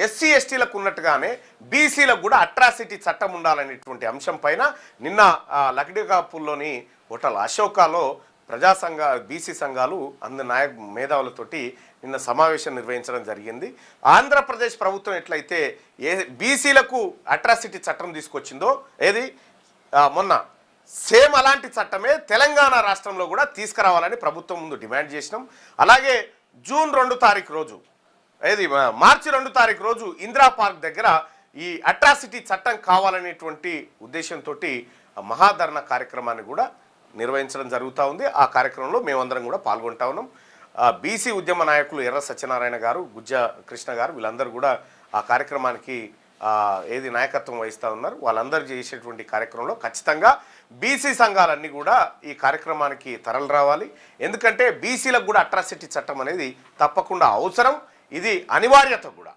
SC ఎస్టీలకు ఉన్నట్టుగానే బీసీలకు కూడా అట్రాసిటీ చట్టం ఉండాలనేటువంటి అంశం పైన నిన్న లక్డీకాపూర్లోని హోటల్ అశోకాలో ప్రజా సంఘ బీసీ సంఘాలు మేధావులతోటి నిన్న సమావేశం నిర్వహించడం జరిగింది. ఆంధ్రప్రదేశ్ ప్రభుత్వం ఎట్లయితే బీసీలకు అట్రాసిటీ చట్టం తీసుకొచ్చిందో ఏది మొన్న సేమ్ అలాంటి చట్టమే తెలంగాణ రాష్ట్రంలో కూడా తీసుకురావాలని ప్రభుత్వం ముందు డిమాండ్ చేసినాం. అలాగే జూన్ 2 తారీఖు రోజు మార్చి 2 తారీఖు రోజు ఇందిరా పార్క్ దగ్గర ఈ అట్రాసిటీ చట్టం కావాలనేటువంటి ఉద్దేశంతో మహాధరణ కార్యక్రమాన్ని కూడా నిర్వహించడం జరుగుతూ ఉంది. ఆ కార్యక్రమంలో మేమందరం కూడా పాల్గొంటా ఉన్నాం. బీసీ ఉద్యమ నాయకులు ఎర్ర సత్యనారాయణ గారు, గుజ్జ కృష్ణ గారు వీళ్ళందరూ కూడా ఆ కార్యక్రమానికి నాయకత్వం వహిస్తూ ఉన్నారు. వాళ్ళందరూ చేసేటువంటి కార్యక్రమంలో ఖచ్చితంగా బీసీ సంఘాలన్నీ కూడా ఈ కార్యక్రమానికి తరలి రావాలి. ఎందుకంటే బీసీలకు కూడా అట్రాసిటీ చట్టం అనేది తప్పకుండా అవసరం, ఇది అనివార్యత కూడా.